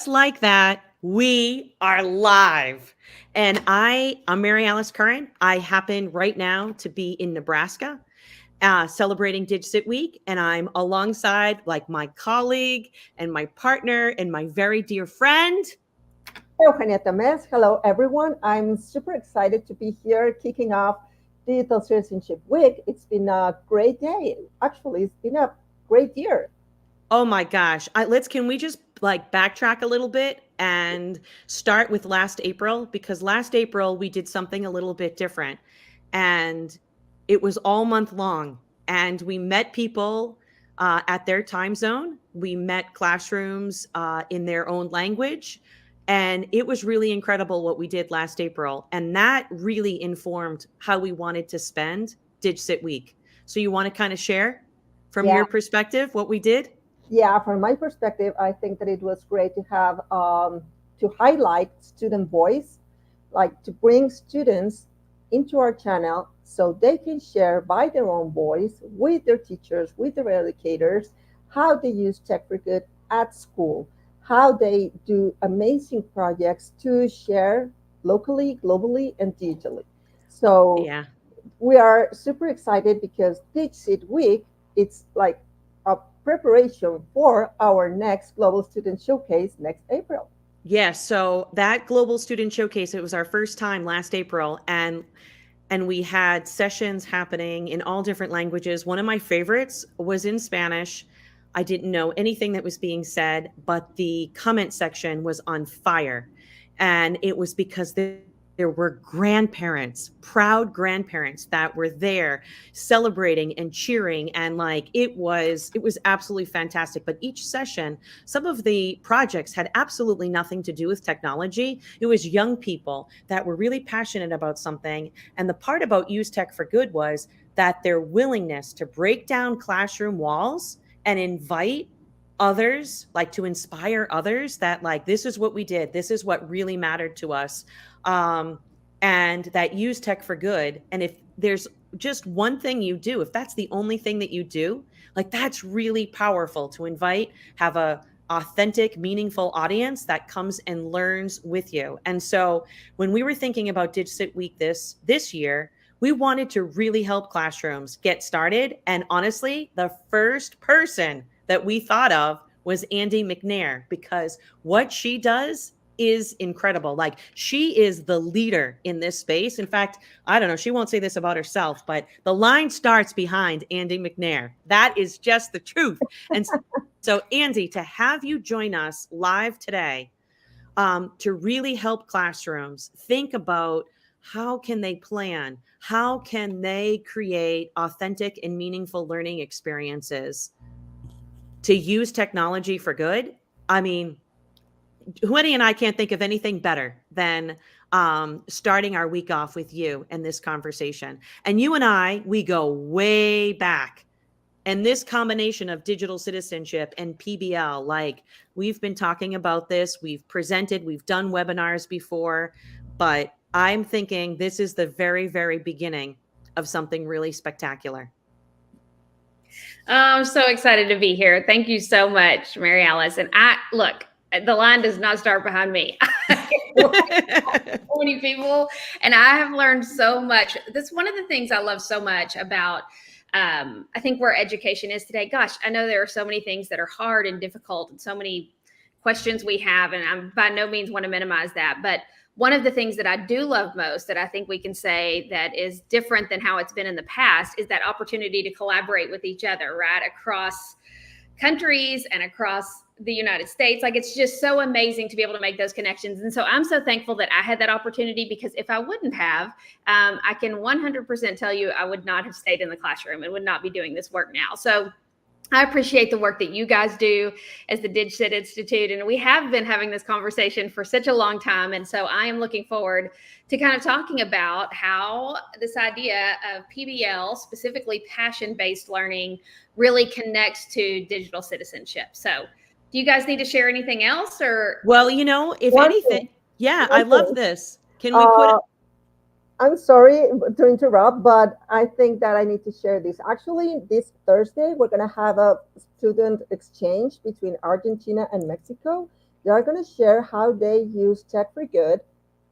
just like that, we are live. And I'm Mary Alice Curran. I happen right now to be in Nebraska celebrating DigCit Week. And I'm alongside like my colleague and my partner and my very dear friend. Eugenia Tamés. Hello, everyone. I'm super excited to be here kicking off Digital Citizenship Week. It's been a great day. Actually, it's been a great year. Oh my gosh. Can we just like backtrack a little bit and start with last April? Because last April we did something a little bit different. And it was all month long. And we met people at their time zone. We met classrooms in their own language. And it was really incredible what we did last April. And that really informed how we wanted to spend DigCit Week. So you want to kind of share from Yeah, your perspective what we did? yeah. From my perspective, I think that it was great to have to highlight student voice, like to bring students into our channel so they can share by their own voice with their teachers, with their educators, how they use tech for good at school, how they do amazing projects to share locally, globally, and digitally. So Yeah. we are super excited because DigCit Week, it's like a preparation for our next Global Student Showcase next April. Yes. So that Global Student Showcase, it was our first time last April, and we had sessions happening in all different languages. One of my favorites was in Spanish. I didn't know anything that was being said, but the comment section was on fire. And it was because there were grandparents, proud grandparents that were there celebrating and cheering, and like it was absolutely fantastic. But each session, some of the projects had absolutely nothing to do with technology. It was young people that were really passionate about something. And the part about Use Tech for Good was that their willingness to break down classroom walls and invite others, like to inspire others that like this is what we did, this is what really mattered to us, and that use tech for good. And if there's just one thing you do, if that's the only thing that you do, like that's really powerful to invite, have a authentic, meaningful audience that comes and learns with you. And so when we were thinking about DigCit Week this year, we wanted to really help classrooms get started. And honestly, the first person that we thought of was Andi McNair, because what she does is incredible. Like she is the leader in this space. In fact, I don't know, she won't say this about herself, but the line starts behind Andi McNair. That is just the truth. And so, Andi, to have you join us live today, to really help classrooms think about how can they plan, how can they create authentic and meaningful learning experiences to use technology for good. I mean, Hueni and I can't think of anything better than starting our week off with you and this conversation. And you and I, we go way back. And this combination of digital citizenship and PBL, like we've been talking about this, we've presented, we've done webinars before, but I'm thinking this is the very, very beginning of something really spectacular. I'm so excited to be here. Thank you so much, Mary Alice. And look, the line does not start behind me. So many people, and I have learned so much. That's one of the things I love so much about I think where education is today. Gosh, I know there are so many things that are hard and difficult and so many questions we have, and I by no means want to minimize that. But one of the things that I do love most that I think we can say that is different than how it's been in the past is that opportunity to collaborate with each other, right? Across countries and across the United States. Like it's just so amazing to be able to make those connections. And so I'm so thankful that I had that opportunity, because if I wouldn't have, I can 100% tell you I would not have stayed in the classroom and would not be doing this work now. So I appreciate the work that you guys do as the DigCit Institute. And we have been having this conversation for such a long time. And so I am looking forward to kind of talking about how this idea of PBL, specifically passion-based learning, really connects to digital citizenship. So do you guys need to share anything else? Or Well, if One anything, thing, yeah, I one love thing. this. Can we put I'm sorry to interrupt, but I think that I need to share this. Actually, this Thursday, we're going to have a student exchange between Argentina and Mexico. They are going to share how they use tech for good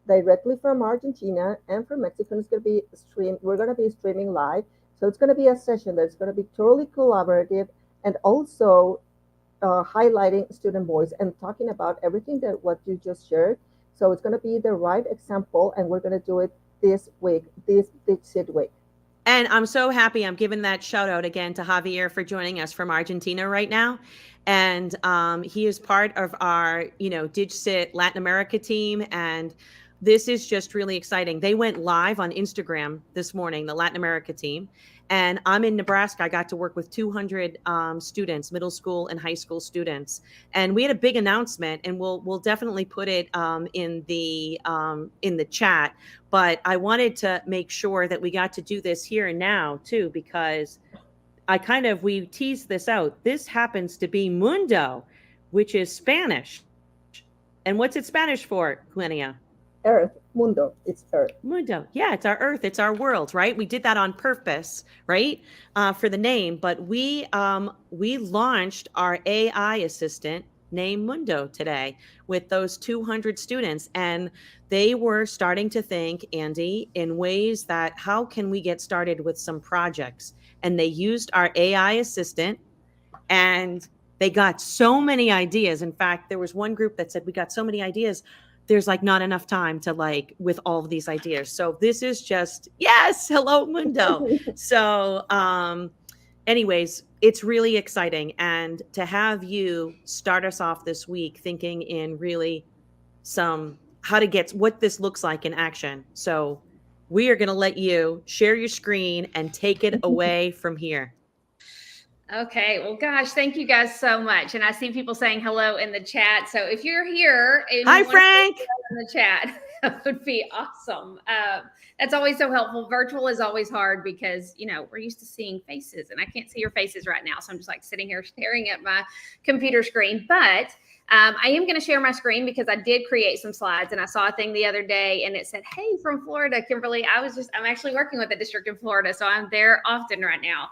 directly from Argentina and from Mexico. It's going to be streamed. We're going to be streaming live. So it's going to be a session that's going to be totally collaborative and also highlighting student voice and talking about everything that what you just shared. So it's going to be the right example, and we're going to do it this week, this Dixit week. And I'm so happy. I'm giving that shout out again to Javier for joining us from Argentina right now. And he is part of our, DigCit Latin America team. And this is just really exciting. They went live on Instagram this morning, the Latin America team. And I'm in Nebraska. I got to work with 200 students, middle school and high school students. And we had a big announcement, and we'll definitely put it in the chat. But I wanted to make sure that we got to do this here and now too, because we teased this out. This happens to be Mundo, which is Spanish. And what's it Spanish for, Glennia? Earth, Mundo, it's Earth. Mundo, yeah, it's our Earth, it's our world, right? We did that on purpose, right, for the name. But we launched our AI assistant named Mundo today with those 200 students, and they were starting to think, Andi, in ways that how can we get started with some projects? And they used our AI assistant, and they got so many ideas. In fact, there was one group that said, we got so many ideas, there's not enough time to with all of these ideas. So this is just, yes, hello, Mundo. So anyways, it's really exciting. And to have you start us off this week thinking in really how to get what this looks like in action. So we are going to let you share your screen and take it away from here. Okay. Well, gosh, thank you guys so much. And I see people saying hello in the chat. So if you're here, hi, Frank, in the chat, that would be awesome. That's always so helpful. Virtual is always hard because, we're used to seeing faces, and I can't see your faces right now. So I'm just sitting here staring at my computer screen. But I am going to share my screen because I did create some slides, and I saw a thing the other day and it said, hey, from Florida, Kimberly. I'm actually working with a district in Florida, so I'm there often right now.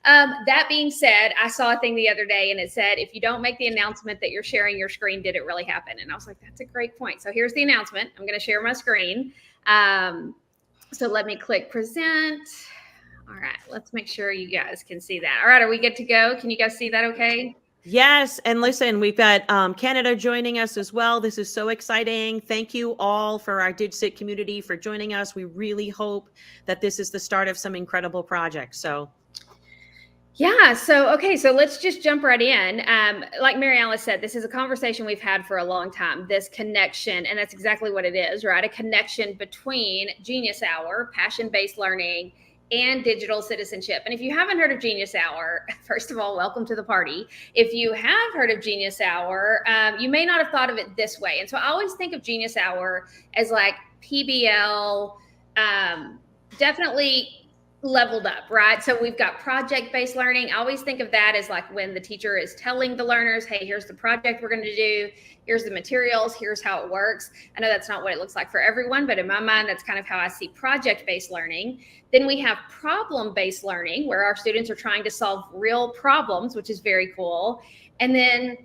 That being said, I saw a thing the other day and it said, if you don't make the announcement that you're sharing your screen, did it really happen? And I was like, that's a great point. So here's the announcement. I'm going to share my screen. So let me click present. All right, let's make sure you guys can see that. All right, are we good to go? Can you guys see that okay? Yes. And listen, we've got Canada joining us as well. This is so exciting. Thank you all for our DigCit community for joining us. We really hope that this is the start of some incredible projects. So yeah. So let's just jump right in. Like Mary Alice said, this is a conversation we've had for a long time, this connection, and that's exactly what it is, right? A connection between Genius Hour, passion-based learning, and digital citizenship. And if you haven't heard of Genius Hour, first of all, welcome to the party. If you have heard of Genius Hour, you may not have thought of it this way. And so I always think of Genius Hour as PBL, definitely leveled up, right? So we've got project-based learning. I always think of that as when the teacher is telling the learners, hey, here's the project we're going to do. Here's the materials. Here's how it works. I know that's not what it looks like for everyone, but in my mind, that's kind of how I see project-based learning. Then we have problem-based learning, where our students are trying to solve real problems, which is very cool. And then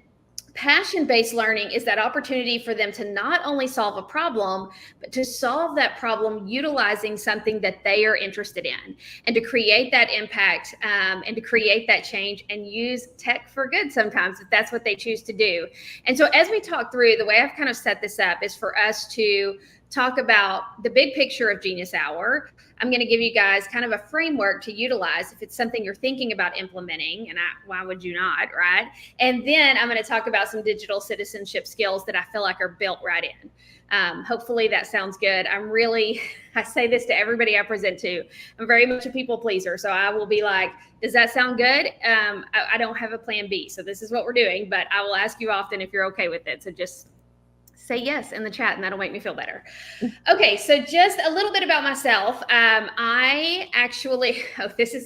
passion-based learning is that opportunity for them to not only solve a problem, but to solve that problem utilizing something that they are interested in, and to create that impact and to create that change and use tech for good sometimes, if that's what they choose to do. And so as we talk through, the way I've kind of set this up is for us to talk about the big picture of Genius Hour. I'm going to give you guys kind of a framework to utilize if it's something you're thinking about implementing, and why would you not, right? And then I'm going to talk about some digital citizenship skills that I feel like are built right in. Hopefully that sounds good. I say this to everybody I present to. I'm very much a people pleaser. So I will be like, does that sound good? I don't have a plan B. So this is what we're doing, but I will ask you often if you're okay with it. So just say yes in the chat, and that'll make me feel better. Okay, so just a little bit about myself. I actually,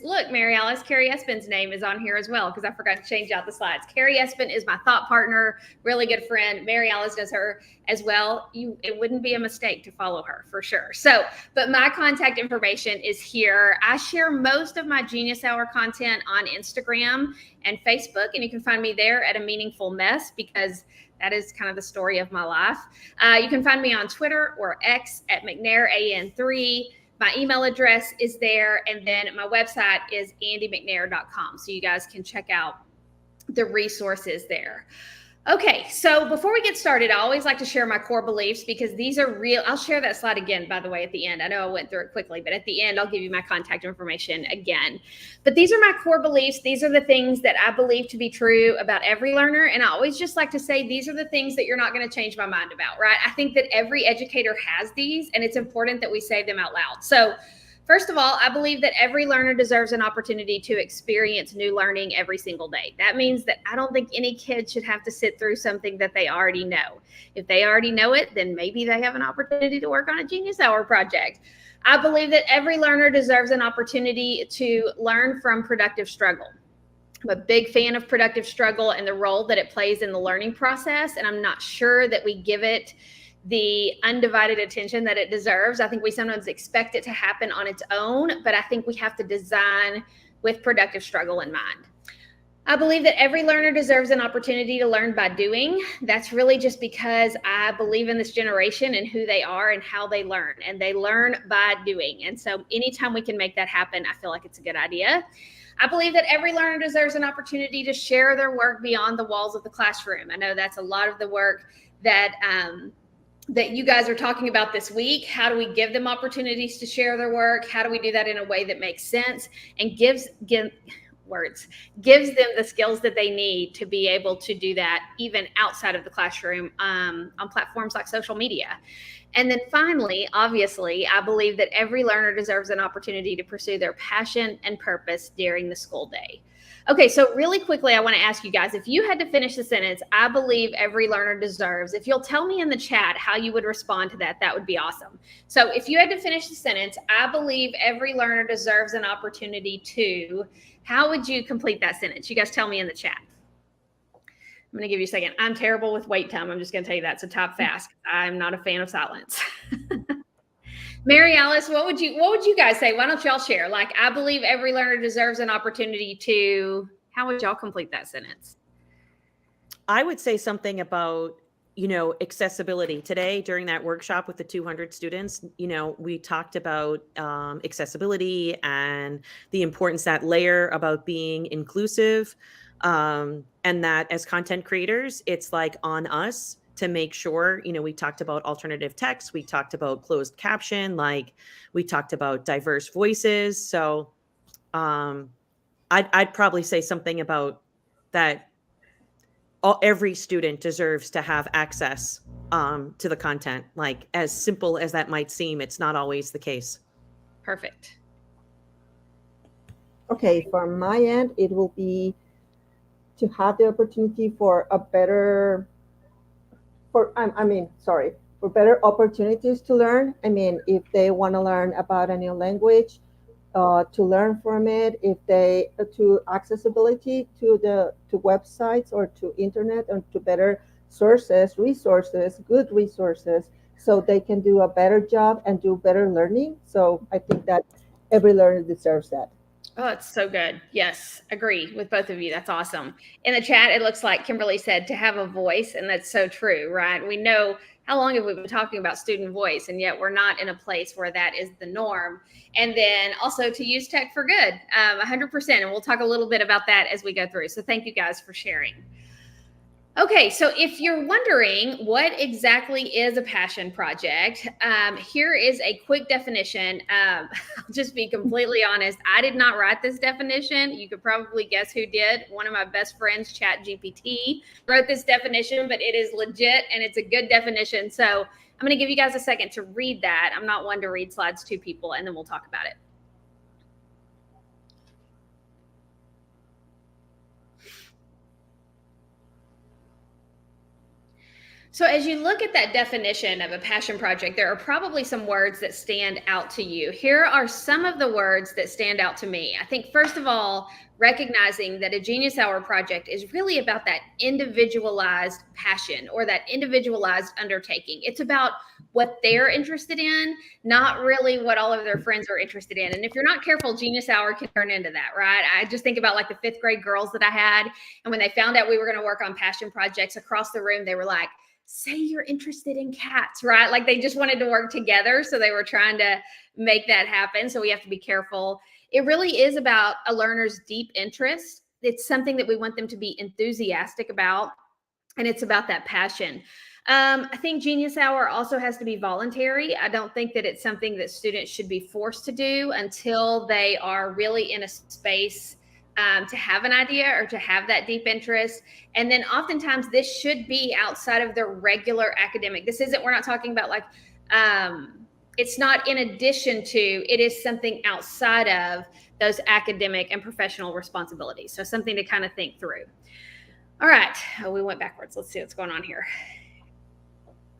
look, Mary Alice, Carrie Espin's name is on here as well, because I forgot to change out the slides. Carrie Espin is my thought partner, really good friend. Mary Alice does her as well. It wouldn't be a mistake to follow her for sure. So, but my contact information is here. I share most of my Genius Hour content on Instagram and Facebook, and you can find me there at A Meaningful Mess, because That is kind of the story of my life. You can find me on Twitter or X at McNair AN3. My email address is there, and then my website is andymcnair.com, so you guys can check out the resources there. Okay, so before we get started, I always like to share my core beliefs because these are real. I'll share that slide again, by the way, at the end. I know I went through it quickly, but at the end, I'll give you my contact information again. But these are my core beliefs. These are the things that I believe to be true about every learner. And I always just like to say, these are the things that you're not going to change my mind about, right? I think that every educator has these, and it's important that we say them out loud. So first of all, I believe that every learner deserves an opportunity to experience new learning every single day. That means that I don't think any kid should have to sit through something that they already know. If they already know it, then maybe they have an opportunity to work on a Genius Hour project. I believe that every learner deserves an opportunity to learn from productive struggle. I'm a big fan of productive struggle and the role that it plays in the learning process, and I'm not sure that we give it the undivided attention that it deserves. I think we sometimes expect it to happen on its own, but I think we have to design with productive struggle in mind. I believe that every learner deserves an opportunity to learn by doing. That's really just because I believe in this generation and who they are and how they learn, and they learn by doing. And so anytime we can make that happen, I feel like it's a good idea. I believe that every learner deserves an opportunity to share their work beyond the walls of the classroom. I know that's a lot of the work that you guys are talking about this week. How do we give them opportunities to share their work? How do we do that in a way that makes sense and gives them the skills that they need to be able to do that even outside of the classroom on platforms like social media? And then finally, obviously, I believe that every learner deserves an opportunity to pursue their passion and purpose during the school day. Okay, so really quickly, I want to ask you guys, if you had to finish the sentence, I believe every learner deserves, if you'll tell me in the chat how you would respond to that, that would be awesome. So if you had to finish the sentence, I believe every learner deserves an opportunity to, how would you complete that sentence? You guys tell me in the chat. I'm going to give you a second. I'm terrible with wait time. I'm just going to tell you that. So type fast. I'm not a fan of silence. Mary Alice, what would you guys say? Why don't y'all share? Like, I believe every learner deserves an opportunity to, how would y'all complete that sentence? I would say something about, accessibility. Today during that workshop with the 200 students, we talked about accessibility and the importance, that layer about being inclusive. And that as content creators, it's like on us to make sure, we talked about alternative text, we talked about closed caption, like we talked about diverse voices. So I'd probably say something about that. Every student deserves to have access to the content. Like, as simple as that might seem, it's not always the case. Perfect. Okay, from my end, it will be to have the opportunity for a better, for better opportunities to learn. I mean, if they want to learn about a new language, to learn from it, if they to accessibility to websites or to internet and to better resources, good resources, so they can do a better job and do better learning. So I think that every learner deserves that. Oh, it's so good. Yes, agree with both of you. That's awesome. In the chat, it looks like Kimberly said to have a voice, and that's so true, right? We know, how long have we been talking about student voice, and yet we're not in a place where that is the norm. And then also to use tech for good, 100%. And we'll talk a little bit about that as we go through. So thank you guys for sharing. Okay, so if you're wondering what exactly is a passion project, here is a quick definition. I'll just be completely honest. I did not write this definition. You could probably guess who did. One of my best friends, ChatGPT, wrote this definition, but it is legit and it's a good definition. So I'm going to give you guys a second to read that. I'm not one to read slides to people, and then we'll talk about it. So as you look at that definition of a passion project, there are probably some words that stand out to you. Here are some of the words that stand out to me. I think, first of all, recognizing that a Genius Hour project is really about that individualized passion or that individualized undertaking. It's about what they're interested in, not really what all of their friends are interested in. And if you're not careful, Genius Hour can turn into that, right? I just think about like the 5th grade girls that I had. And when they found out we were going to work on passion projects across the room, they were like, say you're interested in cats, right? Like they just wanted to work together. So they were trying to make that happen. So we have to be careful. It really is about a learner's deep interest. It's something that we want them to be enthusiastic about. And it's about that passion. I think Genius Hour also has to be voluntary. I don't think that it's something that students should be forced to do until they are really in a space to have an idea or to have that deep interest. And then oftentimes this should be outside of their regular academic. We're not talking about like, it's not in addition to, it is something outside of those academic and professional responsibilities. So something to kind of think through. All right. Oh, we went backwards. Let's see what's going on here.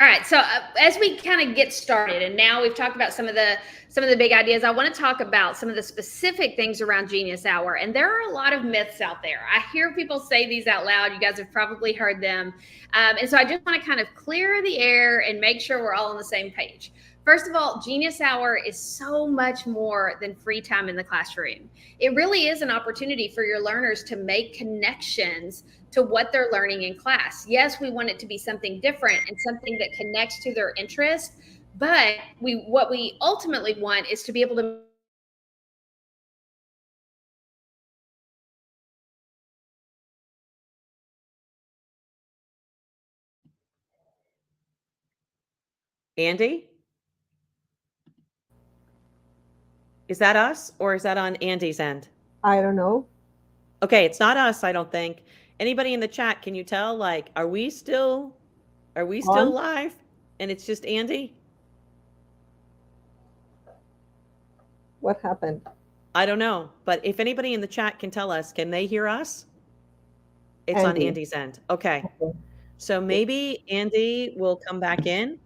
All right. So as we kind of get started, and now we've talked about some of the big ideas, I want to talk about some of the specific things around Genius Hour. And there are a lot of myths out there. I hear people say these out loud. You guys have probably heard them. And so I just want to kind of clear the air and make sure we're all on the same page. First of all, Genius Hour is so much more than free time in the classroom. It really is an opportunity for your learners to make connections to what they're learning in class. Yes, we want it to be something different and something that connects to their interest, but what we ultimately want is to be able to Andy? Is that us or is that on Andy's end? I don't know. Okay, it's not us, I don't think. Anybody in the chat, can you tell, like, are we still On? live? And it's just Andy? What happened? I don't know. But if anybody in the chat can tell us, can they hear us? It's on Andy. Andy's end. Okay. Okay. So maybe Andy will come back in.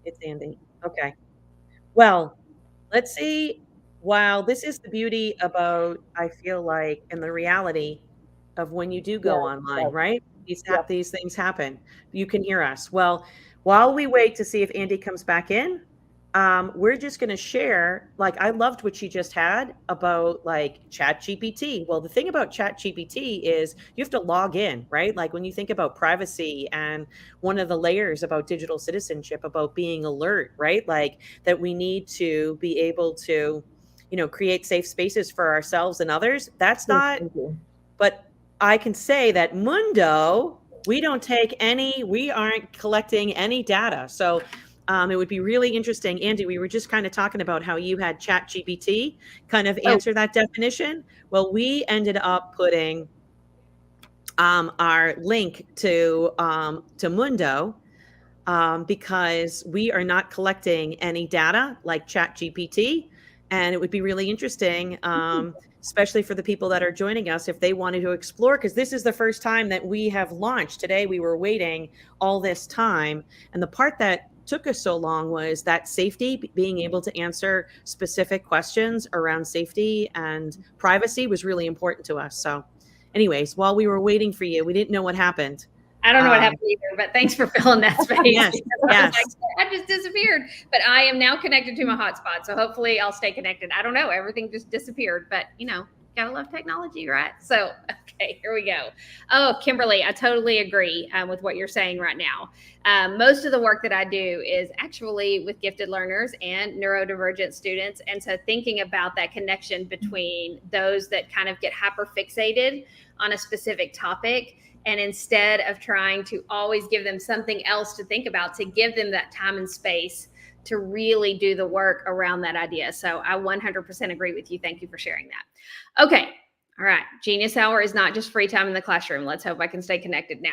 It's Andy. Okay. Well, let's see. Wow, this is the beauty about, I feel like, and the reality of when you do go Yes, online, yes, right? yep. These things happen. You can hear us. Well, while we wait to see if Andy comes back in, we're just going to share, like, I loved what she just had about like ChatGPT. Well, the thing about ChatGPT is you have to log in, right? Like when you think about privacy and one of the layers about digital citizenship, about being alert, right? Like that we need to be able to, create safe spaces for ourselves and others. That's Yes, not, thank you. but I can say that Mundo, we aren't collecting any data. So it would be really interesting. Andy, we were just kind of talking about how you had ChatGPT kind of answer that definition. Well, we ended up putting our link to Mundo because we are not collecting any data like ChatGPT. And it would be really interesting, especially for the people that are joining us, if they wanted to explore, because this is the first time that we have launched. Today, we were waiting all this time. And the part that took us so long was that safety, being able to answer specific questions around safety and privacy was really important to us. So anyways, while we were waiting for you, we didn't know what happened. I don't know what happened either, but thanks for filling that space. Yes, yes. I just disappeared, but I am now connected to my hotspot. So hopefully I'll stay connected. I don't know. Everything just disappeared, but gotta love technology, right? So, okay, here we go. Oh, Kimberly, I totally agree with what you're saying right now. Most of the work that I do is actually with gifted learners and neurodivergent students. And so thinking about that connection between those that kind of get hyper fixated on a specific topic, and instead of trying to always give them something else to think about, to give them that time and space to really do the work around that idea. So I 100% agree with you. Thank you for sharing that. Okay. All right. Genius Hour is not just free time in the classroom. Let's hope I can stay connected now.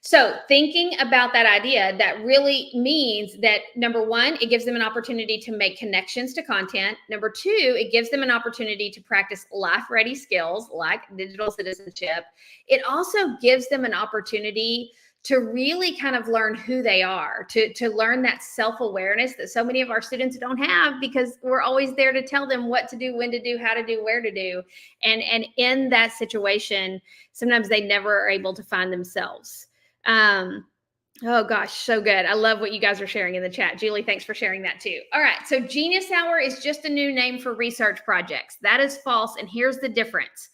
So thinking about that idea, that really means that number one, it gives them an opportunity to make connections to content. Number two, it gives them an opportunity to practice life-ready skills like digital citizenship. It also gives them an opportunity to really kind of learn who they are, to learn that self-awareness that so many of our students don't have, because we're always there to tell them what to do, when to do, how to do, where to do. And in that situation, sometimes they never are able to find themselves. Oh gosh, so good. I love what you guys are sharing in the chat. Julie, thanks for sharing that too. All right, so Genius Hour is just a new name for research projects. That is false, and here's the difference.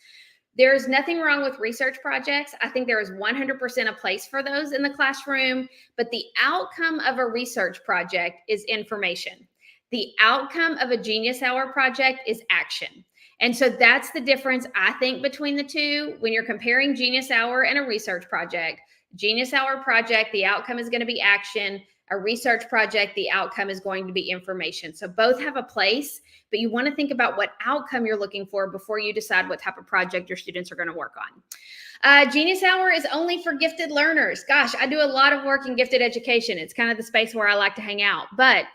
There is nothing wrong with research projects. I think there is 100% a place for those in the classroom, but the outcome of a research project is information. The outcome of a Genius Hour project is action. And so that's the difference, I think, between the two. When you're comparing Genius Hour and a research project, Genius Hour project, the outcome is going to be action. A research project, the outcome is going to be information. So both have a place, but you want to think about what outcome you're looking for before you decide what type of project your students are going to work on. Genius Hour is only for gifted learners. Gosh, I do a lot of work in gifted education. It's kind of the space where I like to hang out. But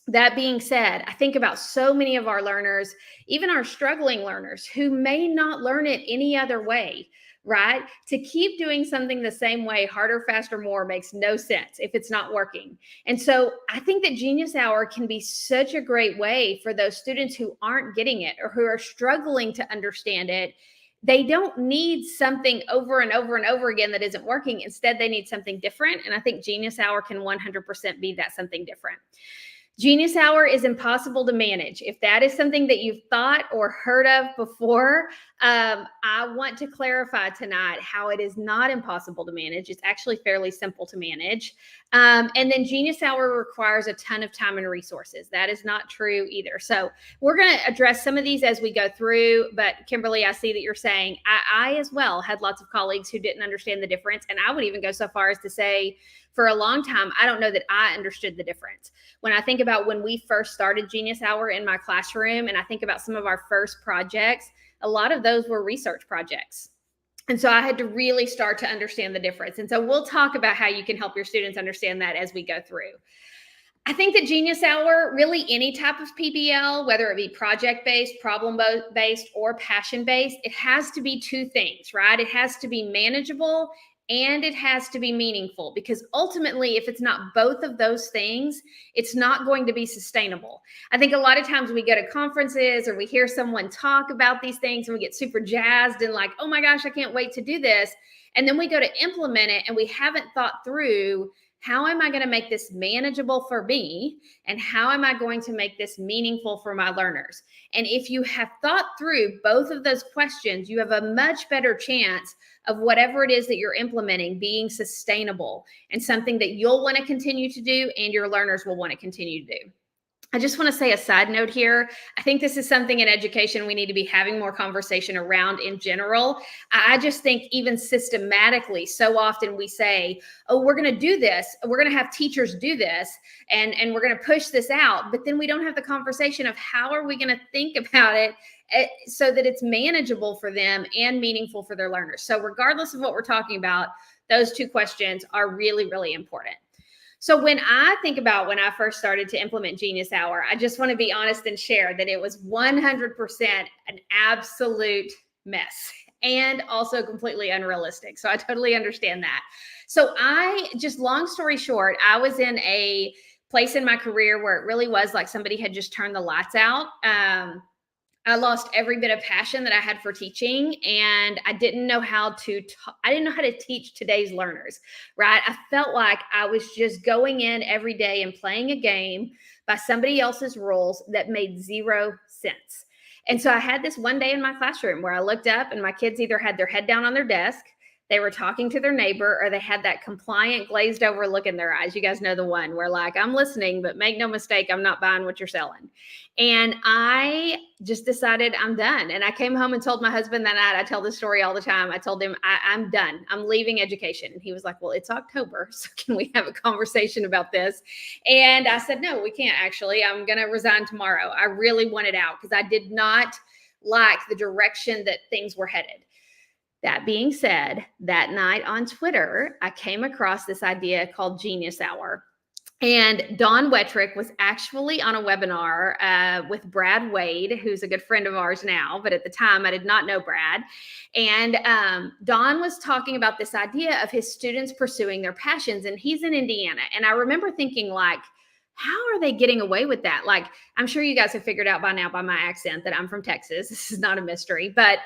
that being said, I think about so many of our learners, even our struggling learners, who may not learn it any other way. Right? To keep doing something the same way, harder, faster, more, makes no sense if it's not working. And so I think that Genius Hour can be such a great way for those students who aren't getting it or who are struggling to understand it. They don't need something over and over and over again that isn't working. Instead, they need something different. And I think Genius Hour can 100% be that something different. Genius Hour is impossible to manage. If that is something that you've thought or heard of before, I want to clarify tonight how it is not impossible to manage. It's actually fairly simple to manage. And then Genius Hour requires a ton of time and resources. That is not true either. So we're going to address some of these as we go through. But Kimberly, I see that you're saying, I as well had lots of colleagues who didn't understand the difference. And I would even go so far as to say, for a long time, I don't know that I understood the difference. When I think about when we first started Genius Hour in my classroom, and I think about some of our first projects, a lot of those were research projects. And so I had to really start to understand the difference. And so we'll talk about how you can help your students understand that as we go through. I think that Genius Hour, really any type of PBL, whether it be project-based, problem-based, or passion-based, it has to be two things, right? It has to be manageable and it has to be meaningful, because ultimately, if it's not both of those things, it's not going to be sustainable. I think a lot of times we go to conferences or we hear someone talk about these things and we get super jazzed and like, oh my gosh, I can't wait to do this. And then we go to implement it and we haven't thought through, how am I going to make this manageable for me? And how am I going to make this meaningful for my learners? And if you have thought through both of those questions, you have a much better chance of whatever it is that you're implementing being sustainable and something that you'll want to continue to do and your learners will want to continue to do. I just want to say a side note here. I think this is something in education we need to be having more conversation around in general. I just think even systematically, so often we say, oh, we're going to do this. We're going to have teachers do this and we're going to push this out. But then we don't have the conversation of how are we going to think about it so that it's manageable for them and meaningful for their learners. So regardless of what we're talking about, those two questions are really, really important. So when I think about when I first started to implement Genius Hour, I just want to be honest and share that it was 100% an absolute mess and also completely unrealistic. So I totally understand that. So long story short, I was in a place in my career where it really was like somebody had just turned the lights out. I lost every bit of passion that I had for teaching, and I didn't know how to teach today's learners, right? I felt like I was just going in every day and playing a game by somebody else's rules that made zero sense. And so I had this one day in my classroom where I looked up and my kids either had their head down on their desk, they were talking to their neighbor, or they had that compliant glazed over look in their eyes. You guys know the one where like, I'm listening, but make no mistake, I'm not buying what you're selling. And I just decided I'm done. And I came home and told my husband that night, I tell this story all the time. I told him I'm done. I'm leaving education. And he was like, well, it's October. So can we have a conversation about this? And I said, no, we can't actually. I'm going to resign tomorrow. I really wanted out because I did not like the direction that things were headed. That being said, that night on Twitter, I came across this idea called Genius Hour. And Dawn Wettrick was actually on a webinar with Brad Wade, who's a good friend of ours now, but at the time I did not know Brad. And Dawn was talking about this idea of his students pursuing their passions, and he's in Indiana. And I remember thinking, like, how are they getting away with that? Like, I'm sure you guys have figured out by now by my accent that I'm from Texas. This is not a mystery, but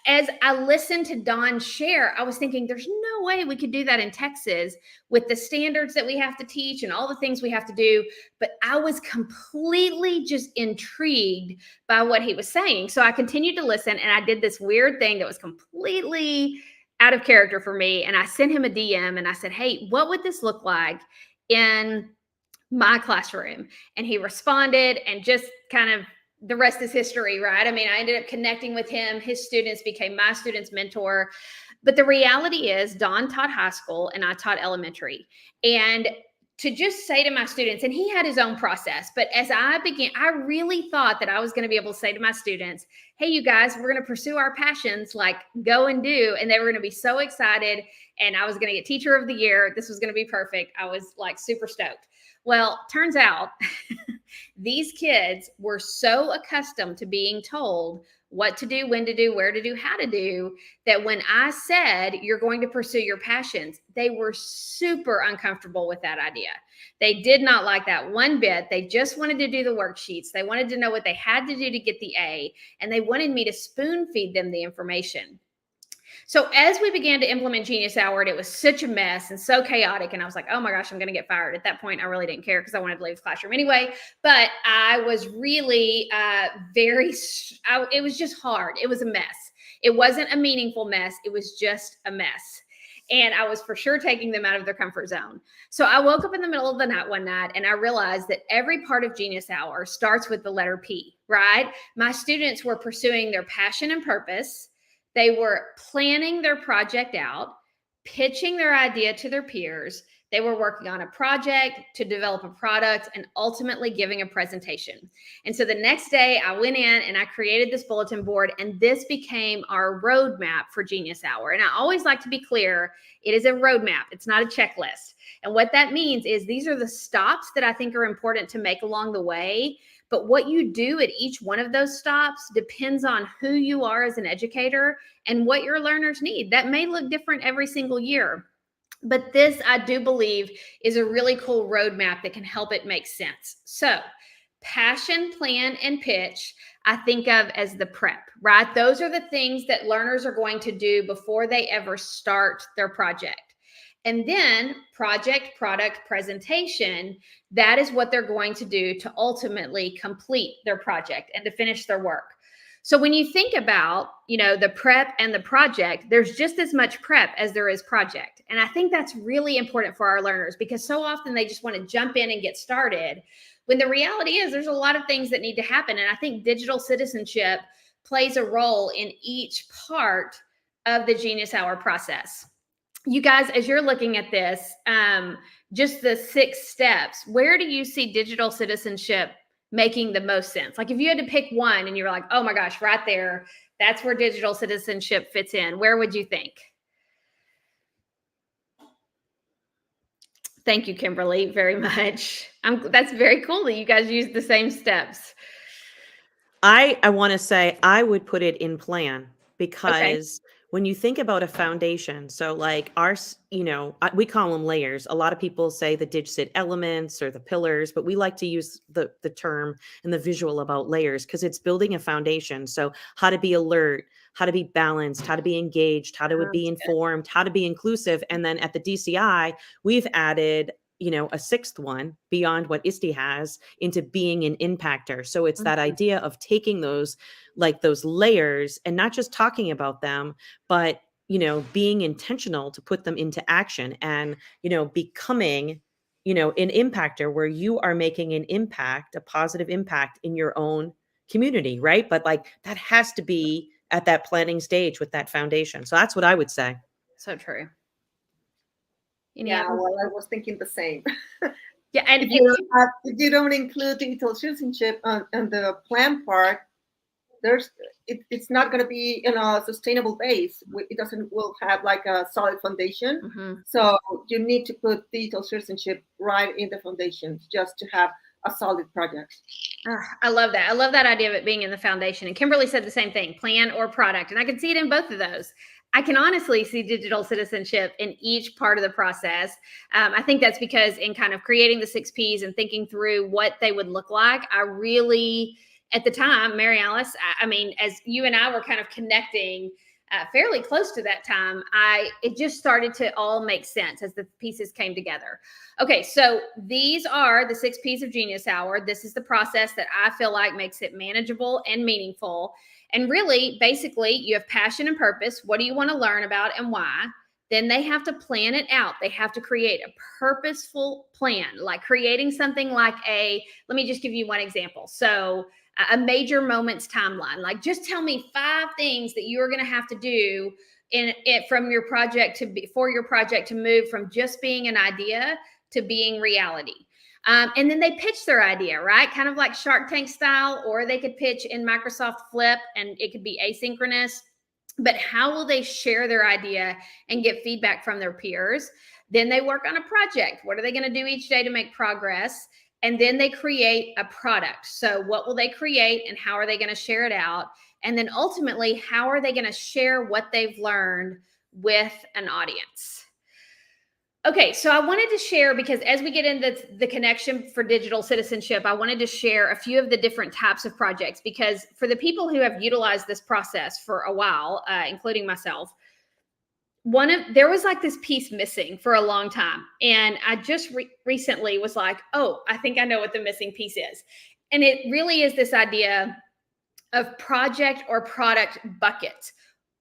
as I listened to Dawn share, I was thinking there's no way we could do that in Texas with the standards that we have to teach and all the things we have to do. But I was completely just intrigued by what he was saying. So I continued to listen, and I did this weird thing that was completely out of character for me. And I sent him a DM and I said, hey, what would this look like in my classroom? And he responded, and just kind of the rest is history, right? I mean, I ended up connecting with him. His students became my students' mentor. But the reality is, Dawn taught high school and I taught elementary. And to just say to my students, and he had his own process, but as I began, I really thought that I was going to be able to say to my students, hey, you guys, we're going to pursue our passions, like go and do. And they were going to be so excited. And I was going to get teacher of the year. This was going to be perfect. I was like super stoked. Well, turns out these kids were so accustomed to being told what to do, when to do, where to do, how to do, that when I said you're going to pursue your passions, they were super uncomfortable with that idea. They did not like that one bit. They just wanted to do the worksheets. They wanted to know what they had to do to get the A, and they wanted me to spoon feed them the information. So as we began to implement Genius Hour, it was such a mess and so chaotic. And I was like, oh my gosh, I'm going to get fired. At that point, I really didn't care because I wanted to leave the classroom anyway. But I was really it was just hard. It was a mess. It wasn't a meaningful mess. It was just a mess. And I was for sure taking them out of their comfort zone. So I woke up in the middle of the night one night and I realized that every part of Genius Hour starts with the letter P, right? My students were pursuing their passion and purpose. They were planning their project out, pitching their idea to their peers. They were working on a project to develop a product and ultimately giving a presentation. And so the next day I went in and I created this bulletin board, and this became our roadmap for Genius Hour. And I always like to be clear, it is a roadmap. It's not a checklist. And what that means is these are the stops that I think are important to make along the way. But what you do at each one of those stops depends on who you are as an educator and what your learners need. That may look different every single year. But this, I do believe, is a really cool roadmap that can help it make sense. So passion, plan, and pitch, I think of as the prep, right? Those are the things that learners are going to do before they ever start their project. And then project, product, presentation, that is what they're going to do to ultimately complete their project and to finish their work. So when you think about, the prep and the project, there's just as much prep as there is project. And I think that's really important for our learners, because so often they just want to jump in and get started, when the reality is there's a lot of things that need to happen. And I think digital citizenship plays a role in each part of the Genius Hour process. You guys, as you're looking at this, just the 6 steps, where do you see digital citizenship making the most sense? Like if you had to pick one and you were like, oh my gosh, right there, that's where digital citizenship fits in, where would you think? Thank you, Kimberly, very much. That's very cool that you guys use the same steps. I want to say I would put it in plan, because when you think about a foundation, so like we call them layers. A lot of people say the digit elements or the pillars, but we like to use the term and the visual about layers because it's building a foundation. So how to be alert, how to be balanced, how to be engaged, how to be informed, how to be inclusive. And then at the DCI, we've added a 6th one beyond what ISTE has into being an impactor. So it's that idea of taking those layers and not just talking about them, but, being intentional to put them into action and, becoming, an impactor where you are making an impact, a positive impact in your own community. Right. But that has to be at that planning stage with that foundation. So that's what I would say. So true. Well, I was thinking the same. Yeah, and if you don't include digital citizenship on the plan part, it's not going to be in a sustainable base. It will have like a solid foundation. Mm-hmm. So you need to put digital citizenship right in the foundation just to have a solid project. I love that. I love that idea of it being in the foundation. And Kimberly said the same thing, plan or product. And I can see it in both of those. I can honestly see digital citizenship in each part of the process. I think that's because in kind of creating the 6 Ps and thinking through what they would look like, I really, at the time, Mary Alice, I mean, as you and I were kind of connecting fairly close to that time, it just started to all make sense as the pieces came together. Okay, so these are the 6 Ps of Genius Hour. This is the process that I feel like makes it manageable and meaningful. And really, basically, you have passion and purpose. What do you want to learn about and why? Then they have to plan it out. They have to create a purposeful plan, like creating something like let me just give you one example. So a major moments timeline, like just tell me 5 things that you're going to have to do from your project for your project to move from just being an idea to being reality. And then they pitch their idea, right? Kind of like Shark Tank style, or they could pitch in Microsoft Flip and it could be asynchronous. But how will they share their idea and get feedback from their peers? Then they work on a project. What are they going to do each day to make progress? And then they create a product. So what will they create and how are they going to share it out? And then ultimately, how are they going to share what they've learned with an audience? Okay, so I wanted to share, because as we get into the connection for digital citizenship, I wanted to share a few of the different types of projects, because for the people who have utilized this process for a while, including myself, there was like this piece missing for a long time. And I just recently was like, oh, I think I know what the missing piece is. And it really is this idea of project or product buckets.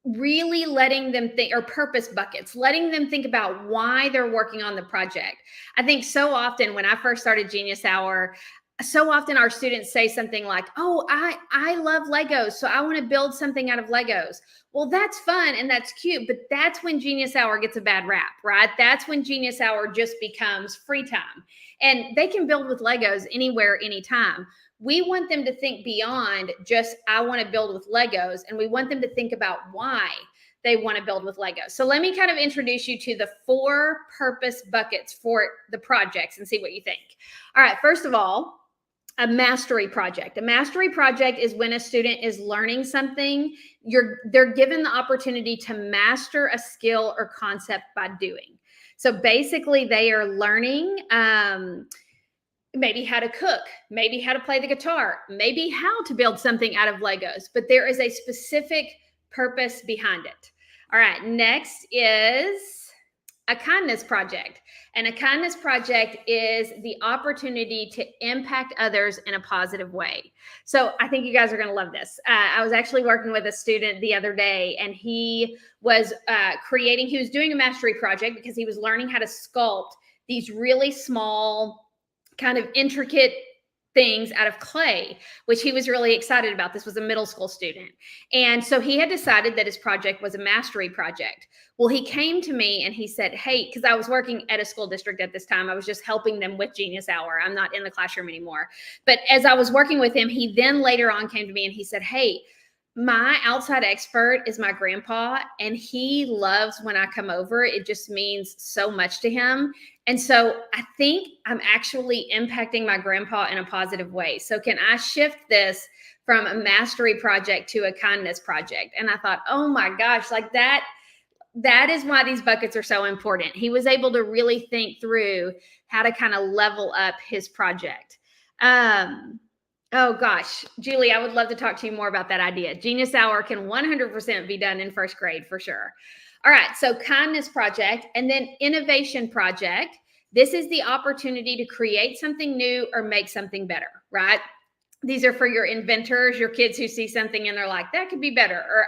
Really letting them think, or purpose buckets, letting them think about why they're working on the project. I think so often when I first started Genius Hour, so often our students say something like, oh, I love Legos, so I want to build something out of Legos. Well, that's fun and that's cute, but that's when Genius Hour gets a bad rap, right? That's when Genius Hour just becomes free time. And they can build with Legos anywhere, anytime. We want them to think beyond just, I want to build with Legos, and we want them to think about why they want to build with Legos. So let me kind of introduce you to the 4 purpose buckets for the projects and see what you think. All right, first of all, a mastery project. A mastery project is when a student is learning something, they're given the opportunity to master a skill or concept by doing. So basically they are learning maybe how to cook, maybe how to play the guitar, maybe how to build something out of Legos, but there is a specific purpose behind it. All right, next is a kindness project. And a kindness project is the opportunity to impact others in a positive way. So I think you guys are going to love this. I was actually working with a student the other day, and he was he was doing a mastery project because he was learning how to sculpt these really small, kind of intricate things out of clay, which he was really excited about. This was a middle school student. And so he had decided that his project was a mastery project. Well, he came to me and he said, hey, because I was working at a school district at this time, I was just helping them with Genius Hour. I'm not in the classroom anymore. But as I was working with him, he then later on came to me and he said, hey, my outside expert is my grandpa, and he loves when I come over. It just means so much to him. And so I think I'm actually impacting my grandpa in a positive way. So can I shift this from a mastery project to a kindness project? And I thought, oh my gosh, like that is why these buckets are so important. He was able to really think through how to kind of level up his project. Oh gosh, Julie, I would love to talk to you more about that idea. Genius Hour can 100% be done in first grade for sure. All right, so kindness project, and then innovation project. This is the opportunity to create something new or make something better, right? These are for your inventors, your kids who see something and they're like, that could be better. Or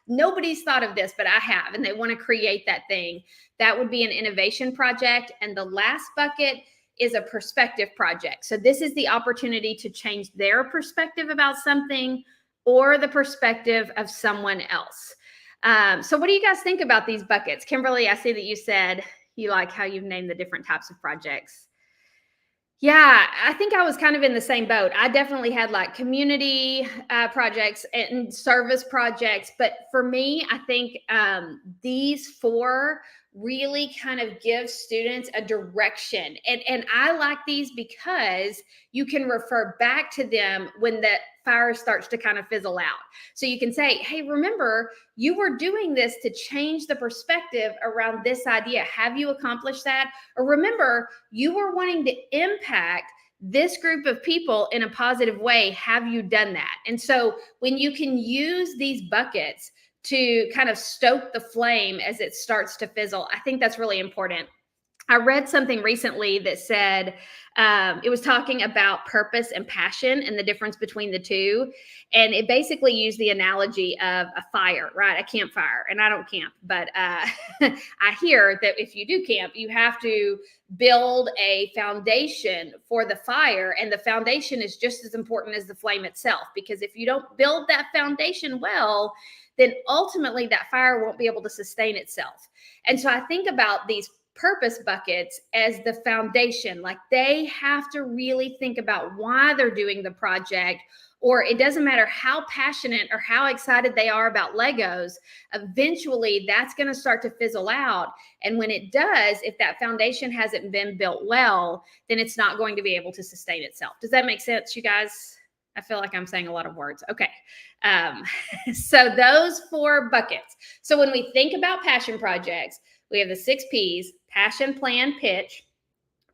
nobody's thought of this, but I have, and they want to create that thing. That would be an innovation project. And the last bucket is a perspective project. So this is the opportunity to change their perspective about something or the perspective of someone else. So what do you guys think about these buckets? Kimberly, I see that you said you like how you've named the different types of projects. Yeah, I think I was kind of in the same boat. I definitely had like community projects and service projects. But for me, I think these four really kind of give students a direction. And I like these because you can refer back to them when the fire starts to kind of fizzle out. So you can say, hey, remember, you were doing this to change the perspective around this idea. Have you accomplished that? Or remember, you were wanting to impact this group of people in a positive way. Have you done that? And so when you can use these buckets to kind of stoke the flame as it starts to fizzle, I think that's really important. I read something recently that said it was talking about purpose and passion and the difference between the two. And it basically used the analogy of a fire, right? A campfire. And I don't camp, but I hear that if you do camp, you have to build a foundation for the fire. And the foundation is just as important as the flame itself, because if you don't build that foundation well, then ultimately that fire won't be able to sustain itself. And so I think about these purpose buckets as the foundation. Like they have to really think about why they're doing the project, or it doesn't matter how passionate or how excited they are about Legos. Eventually that's going to start to fizzle out. And when it does, if that foundation hasn't been built well, then it's not going to be able to sustain itself. Does that make sense, you guys? I feel like I'm saying a lot of words. Okay. So those four buckets. So when we think about passion projects, we have the 6 P's: passion, plan, pitch,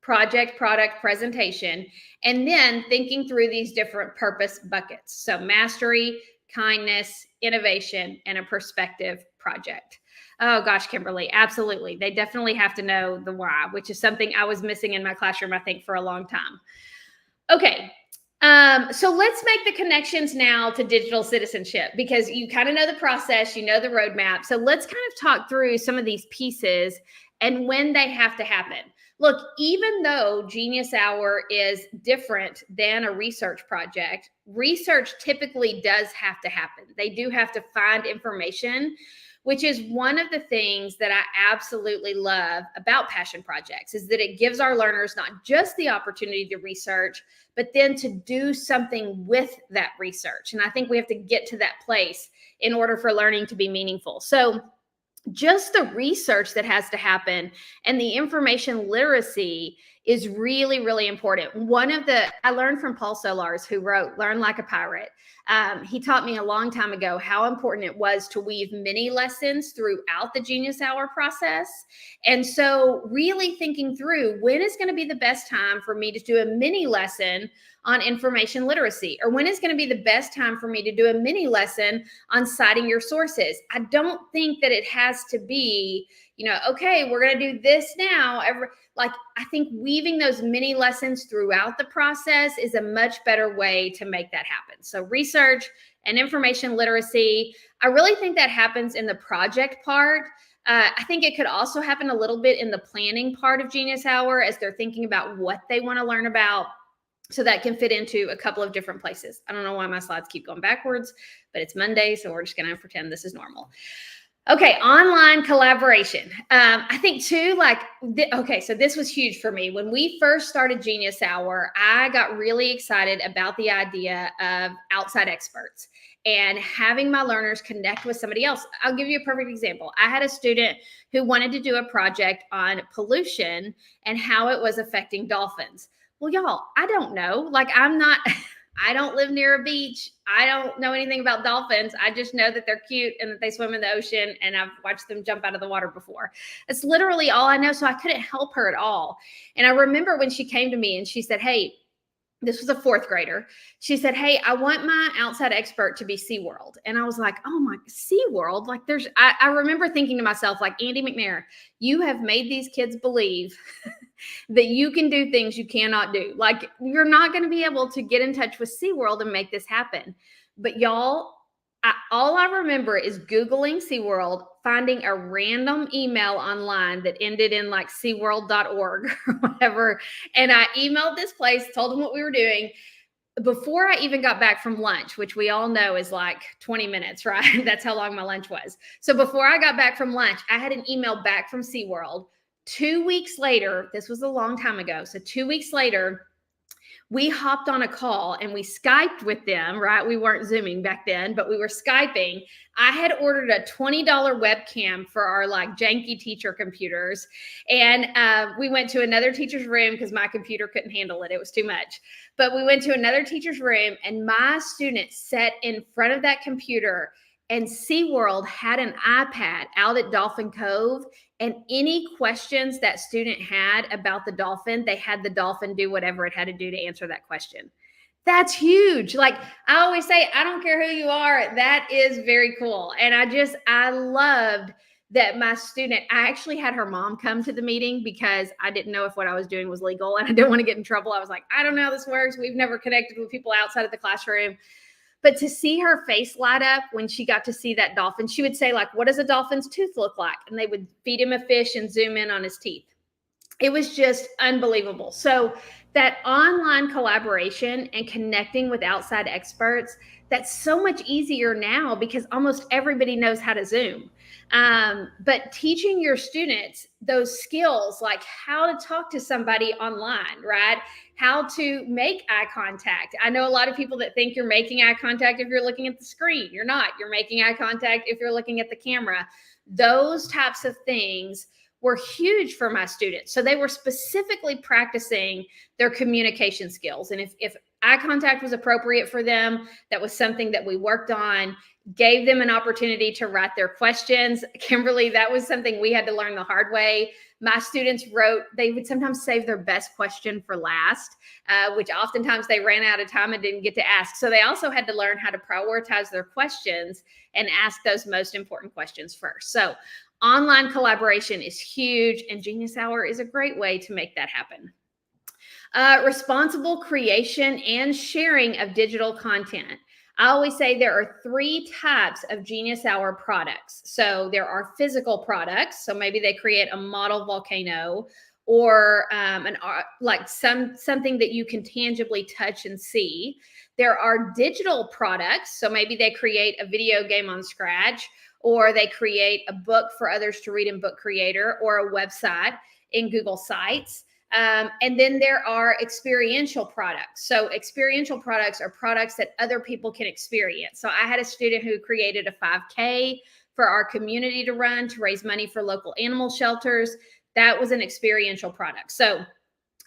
project, product, presentation, and then thinking through these different purpose buckets. So mastery, kindness, innovation, and a perspective project. Oh gosh, Kimberly, absolutely. They definitely have to know the why, which is something I was missing in my classroom, I think, for a long time. Okay. So let's make the connections now to digital citizenship, because you kind of know the process, you know the roadmap. So let's kind of talk through some of these pieces and when they have to happen. Look, even though Genius Hour is different than a research project, research typically does have to happen. They do have to find information, which is one of the things that I absolutely love about passion projects, is that it gives our learners not just the opportunity to research, but then to do something with that research. And I think we have to get to that place in order for learning to be meaningful. So just the research that has to happen and the information literacy is really, really important. I learned from Paul Solars, who wrote Learn Like a Pirate. He taught me a long time ago how important it was to weave mini lessons throughout the Genius Hour process. And so really thinking through, when is going to be the best time for me to do a mini lesson on information literacy? Or when is going to be the best time for me to do a mini lesson on citing your sources? I don't think that it has to be, okay, we're going to do this now. I think weaving those mini lessons throughout the process is a much better way to make that happen. So research and information literacy, I really think that happens in the project part. I think it could also happen a little bit in the planning part of Genius Hour as they're thinking about what they want to learn about. So that can fit into a couple of different places. I don't know why my slides keep going backwards, but it's Monday, so we're just going to pretend this is normal. Okay, online collaboration. I think too, so this was huge for me. When we first started Genius Hour, I got really excited about the idea of outside experts and having my learners connect with somebody else. I'll give you a perfect example. I had a student who wanted to do a project on pollution and how it was affecting dolphins. Well, y'all, I don't know. I don't live near a beach. I don't know anything about dolphins. I just know that they're cute and that they swim in the ocean, and I've watched them jump out of the water before. That's literally all I know. So I couldn't help her at all. And I remember when she came to me and she said, hey, this was a 4th grader. She said, hey, I want my outside expert to be SeaWorld. And I was like, oh my, SeaWorld? I remember thinking to myself, Andi McNair, you have made these kids believe that you can do things you cannot do. You're not going to be able to get in touch with SeaWorld and make this happen. But y'all, all I remember is Googling SeaWorld, finding a random email online that ended in SeaWorld.org or whatever. And I emailed this place, told them what we were doing before I even got back from lunch, which we all know is 20 minutes, right? That's how long my lunch was. So before I got back from lunch, I had an email back from SeaWorld. 2 weeks later, this was a long time ago. So 2 weeks later, we hopped on a call and we Skyped with them, right? We weren't Zooming back then, but we were Skyping. I had ordered a $20 webcam for our like janky teacher computers. And we went to another teacher's room because my computer couldn't handle it. It was too much. But we went to another teacher's room and my student sat in front of that computer, and SeaWorld had an iPad out at Dolphin Cove. And any questions that student had about the dolphin, they had the dolphin do whatever it had to do to answer that question. That's huge. Like I always say, I don't care who you are. That is very cool. And I loved that my student, I actually had her mom come to the meeting because I didn't know if what I was doing was legal and I didn't want to get in trouble. I was like, I don't know how this works. We've never connected with people outside of the classroom. But to see her face light up when she got to see that dolphin, she would say, like, what does a dolphin's tooth look like? And they would feed him a fish and zoom in on his teeth. It was just unbelievable. So that online collaboration and connecting with outside experts, that's so much easier now because almost everybody knows how to Zoom. But teaching your students those skills, like how to talk to somebody online, right? How to make eye contact. I know a lot of people that think you're making eye contact if you're looking at the screen. You're not. You're making eye contact if you're looking at the camera. Those types of things were huge for my students. So they were specifically practicing their communication skills. And if eye contact was appropriate for them, that was something that we worked on, gave them an opportunity to write their questions. Kimberly, that was something we had to learn the hard way. My students they would sometimes save their best question for last, which oftentimes they ran out of time and didn't get to ask. So they also had to learn how to prioritize their questions and ask those most important questions first. So online collaboration is huge, and Genius Hour is a great way to make that happen. Responsible creation and sharing of digital content. I always say there are 3 types of Genius Hour products. So there are physical products. So maybe they create a model volcano or something that you can tangibly touch and see. There are digital products. So maybe they create a video game on Scratch, or they create a book for others to read in Book Creator, or a website in Google Sites. And then there are experiential products. So experiential products are products that other people can experience. So I had a student who created a 5K for our community to run to raise money for local animal shelters. That was an experiential product. So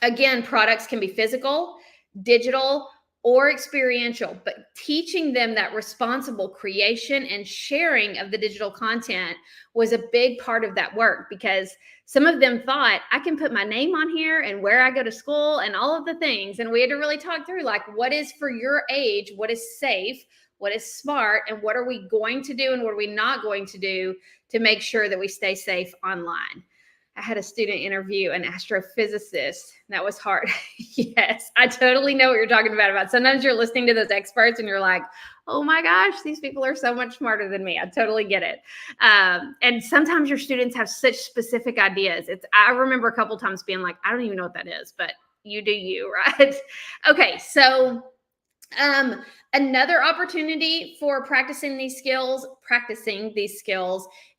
again, products can be physical, digital, or experiential, but teaching them that responsible creation and sharing of the digital content was a big part of that work, because some of them thought, I can put my name on here and where I go to school and all of the things. And we had to really talk through, like, what is for your age, what is safe, what is smart, and what are we going to do and what are we not going to do to make sure that we stay safe online. I had a student interview an astrophysicist. That was hard. Yes, I totally know what you're talking about. Sometimes you're listening to those experts and you're like, oh my gosh, these people are so much smarter than me. I totally get it. And sometimes your students have such specific ideas. I remember a couple times being like, I don't even know what that is, but you do you, right? Okay, so another opportunity for practicing these skills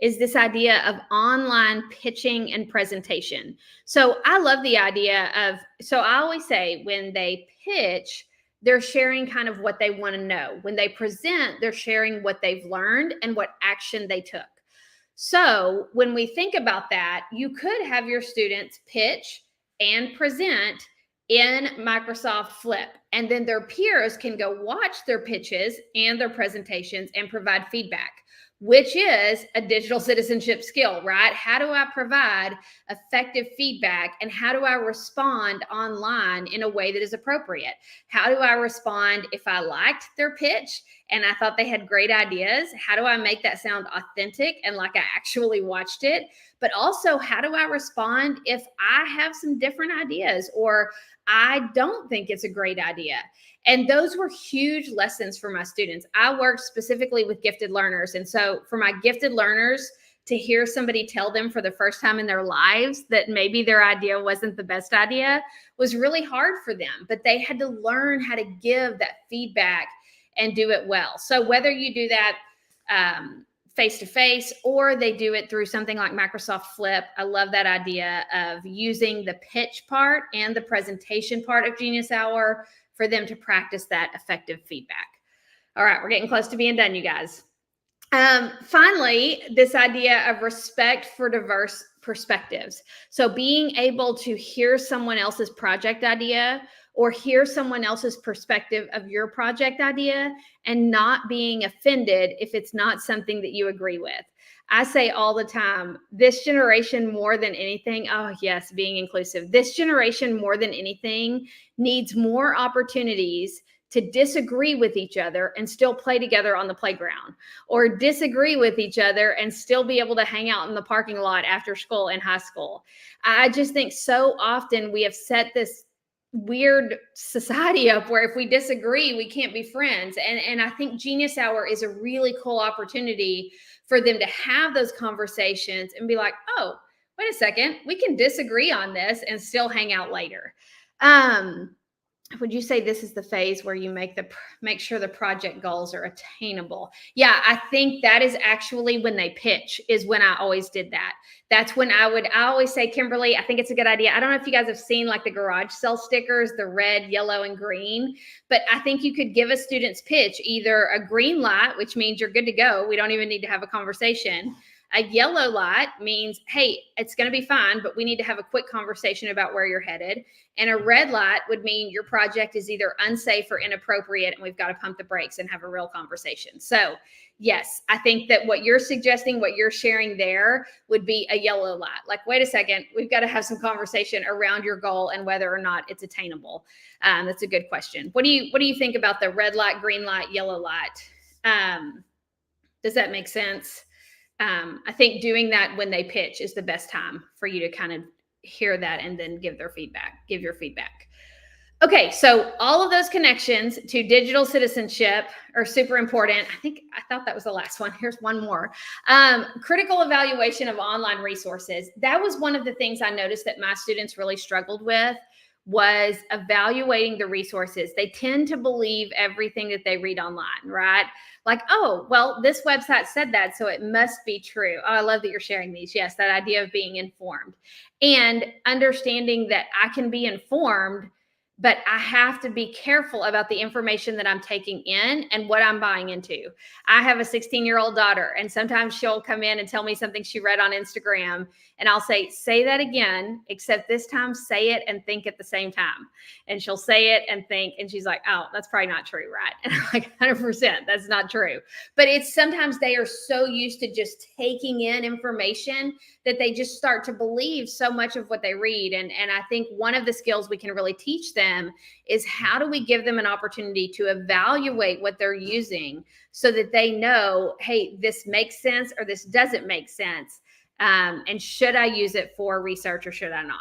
is this idea of online pitching and presentation. So I love the idea so I always say when they pitch, they're sharing kind of what they want to know. When they present, they're sharing what they've learned and what action they took. So when we think about that, you could have your students pitch and present in Microsoft Flip, and then their peers can go watch their pitches and their presentations and provide feedback, which is a digital citizenship skill, right? How do I provide effective feedback, and how do I respond online in a way that is appropriate? How do I respond if I liked their pitch and I thought they had great ideas? How do I make that sound authentic and like I actually watched it? But also, how do I respond if I have some different ideas or I don't think it's a great idea? And those were huge lessons for my students. I worked specifically with gifted learners. And so for my gifted learners to hear somebody tell them for the first time in their lives that maybe their idea wasn't the best idea was really hard for them. But they had to learn how to give that feedback and do it well. So whether you do that face-to-face, or they do it through something like Microsoft Flip. I love that idea of using the pitch part and the presentation part of Genius Hour for them to practice that effective feedback. All right, we're getting close to being done, you guys. Finally, this idea of respect for diverse perspectives. So being able to hear someone else's project idea or hear someone else's perspective of your project idea and not being offended if it's not something that you agree with. I say all the time, this generation more than anything, oh yes, being inclusive, this generation more than anything needs more opportunities to disagree with each other and still play together on the playground, or disagree with each other and still be able to hang out in the parking lot after school in high school. I just think so often we have set this weird society up where if we disagree, we can't be friends. And I think Genius Hour is a really cool opportunity for them to have those conversations and be like, oh, wait a second, we can disagree on this and still hang out later. Would you say this is the phase where you make sure the project goals are attainable? Yeah, I think that is actually when they pitch is when I always did that. That's when I always say, Kimberly, I think it's a good idea. I don't know if you guys have seen like the garage sale stickers, the red, yellow, and green, but I think you could give a student's pitch either a green light, which means you're good to go. We don't even need to have a conversation. A yellow light means, hey, it's going to be fine, but we need to have a quick conversation about where you're headed. And a red light would mean your project is either unsafe or inappropriate, and we've got to pump the brakes and have a real conversation. So yes, I think that what you're suggesting, what you're sharing there would be a yellow light. Like, wait a second, we've got to have some conversation around your goal and whether or not it's attainable. That's a good question. What do you think about the red light, green light, yellow light? Does that make sense? I think doing that when they pitch is the best time for you to kind of hear that and then give your feedback. Okay, so all of those connections to digital citizenship are super important. I thought that was the last one. Here's one more. Critical evaluation of online resources. That was one of the things I noticed that my students really struggled with, was evaluating the resources. They tend to believe everything that they read online, right? Like, oh, well, this website said that, so it must be true. Oh, I love that you're sharing these. Yes, that idea of being informed and understanding that I can be informed, but I have to be careful about the information that I'm taking in and what I'm buying into. I have a 16-year-old daughter, and sometimes she'll come in and tell me something she read on Instagram, and I'll say that again, except this time say it and think at the same time. And she'll say it and think, and she's like, oh, that's probably not true, right? And I'm like, 100%, that's not true. But it's sometimes they are so used to just taking in information that they just start to believe so much of what they read. And I think one of the skills we can really teach them is how do we give them an opportunity to evaluate what they're using so that they know, hey, this makes sense or this doesn't make sense. And should I use it for research or should I not?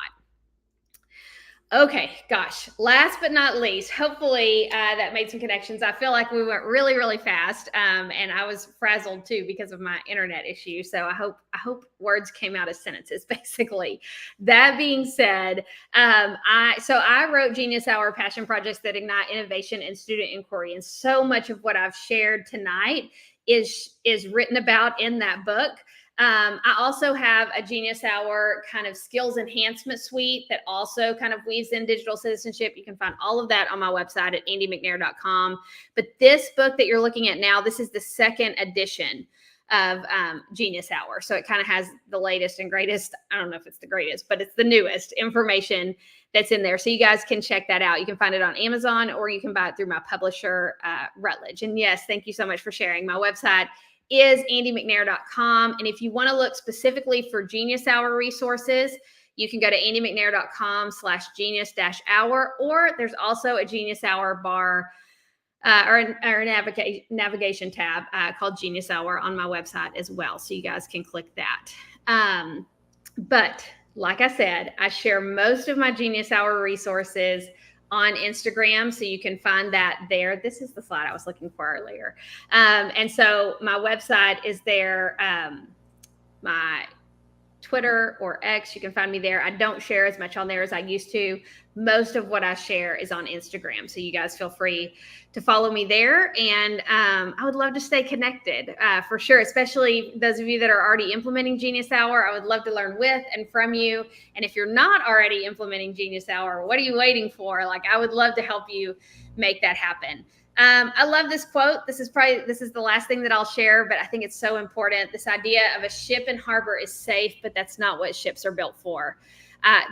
Okay, gosh, last but not least, hopefully that made some connections. I feel like we went really, really fast, and I was frazzled too because of my internet issue. So I hope words came out as sentences, basically. That being said, I wrote Genius Hour Passion Projects that Ignite Innovation and Student Inquiry, and so much of what I've shared tonight is written about in that book. I also have a Genius Hour kind of skills enhancement suite that also kind of weaves in digital citizenship. You can find all of that on my website at andymcnair.com. But this book that you're looking at now, this is the second edition of Genius Hour. So it kind of has the latest and greatest, I don't know if it's the greatest, but it's the newest information that's in there. So you guys can check that out. You can find it on Amazon or you can buy it through my publisher, Routledge. And yes, thank you so much for sharing. My website is andymcnair.com. And if you want to look specifically for Genius Hour resources, you can go to andymcnair.com/genius-hour, or there's also a Genius Hour bar or a navigation tab called Genius Hour on my website as well. So you guys can click that. But like I said, I share most of my Genius Hour resources on Instagram, so you can find that there. This is the slide I was looking for earlier. And so my website is there. My Twitter or X. You can find me there. I don't share as much on there as I used to. Most of what I share is on Instagram. So you guys feel free to follow me there. And I would love to stay connected for sure, especially those of you that are already implementing Genius Hour. I would love to learn with and from you. And if you're not already implementing Genius Hour, what are you waiting for? Like, I would love to help you make that happen. I love this quote. This is the last thing that I'll share, but I think it's so important. This idea of a ship in harbor is safe, but that's not what ships are built for.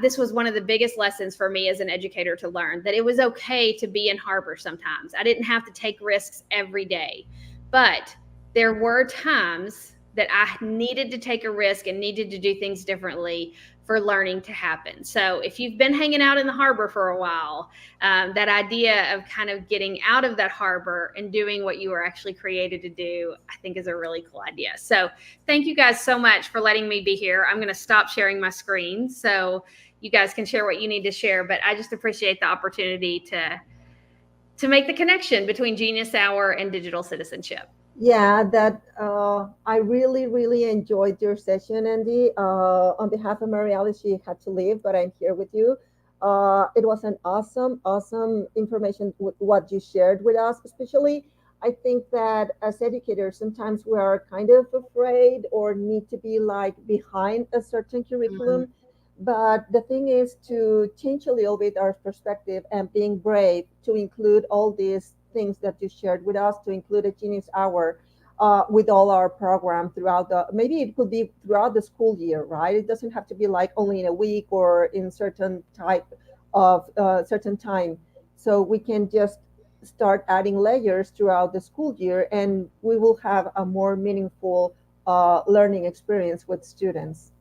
This was one of the biggest lessons for me as an educator to learn, that it was okay to be in harbor sometimes. I didn't have to take risks every day, but there were times that I needed to take a risk and needed to do things differently for learning to happen. So if you've been hanging out in the harbor for a while, that idea of kind of getting out of that harbor and doing what you were actually created to do, I think is a really cool idea. So thank you guys so much for letting me be here. I'm going to stop sharing my screen so you guys can share what you need to share, but I just appreciate the opportunity to make the connection between Genius Hour and digital citizenship. Yeah, that I really, really enjoyed your session, Andy. On behalf of Mary Alice, she had to leave, but I'm here with you. It was an awesome information with what you shared with us. Especially, I think that as educators, sometimes we are kind of afraid or need to be like behind a certain curriculum. Mm-hmm. But the thing is to change a little bit our perspective and being brave to include all these things that you shared with us, to include a Genius Hour with all our program throughout maybe it could be throughout the school year, right? It doesn't have to be like only in a week or in certain type of certain time. So we can just start adding layers throughout the school year, and we will have a more meaningful learning experience with students.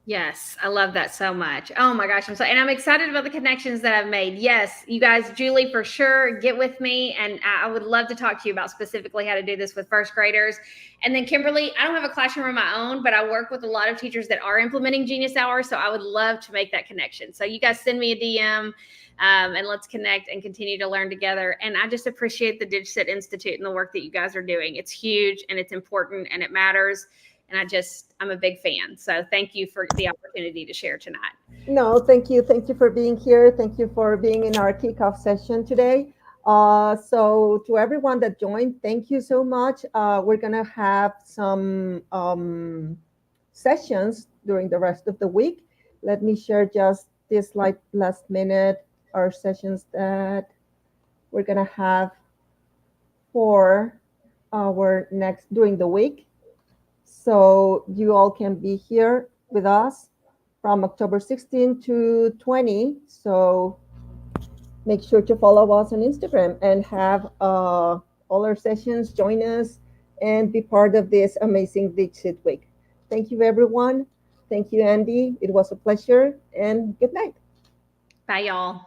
Yes, I love that so much. Oh my gosh, and I'm excited about the connections that I've made. Yes, you guys, Julie, for sure, get with me, and I would love to talk to you about specifically how to do this with first graders. And then Kimberly, I don't have a classroom of my own, but I work with a lot of teachers that are implementing Genius Hour, so I would love to make that connection. So you guys send me a DM, and let's connect and continue to learn together. And I just appreciate the DigCit Institute and the work that you guys are doing. It's huge, and it's important, and it matters. And I'm a big fan. So thank you for the opportunity to share tonight. No, thank you. Thank you for being here. Thank you for being in our kickoff session today. So to everyone that joined, thank you so much. We're going to have some sessions during the rest of the week. Let me share just this like last minute, our sessions that we're going to have for our next during the week. So you all can be here with us from October 16 to 20. So make sure to follow us on Instagram and have all our sessions, join us, and be part of this amazing DigCit week. Thank you, everyone. Thank you, Andy. It was a pleasure, and good night. Bye, y'all.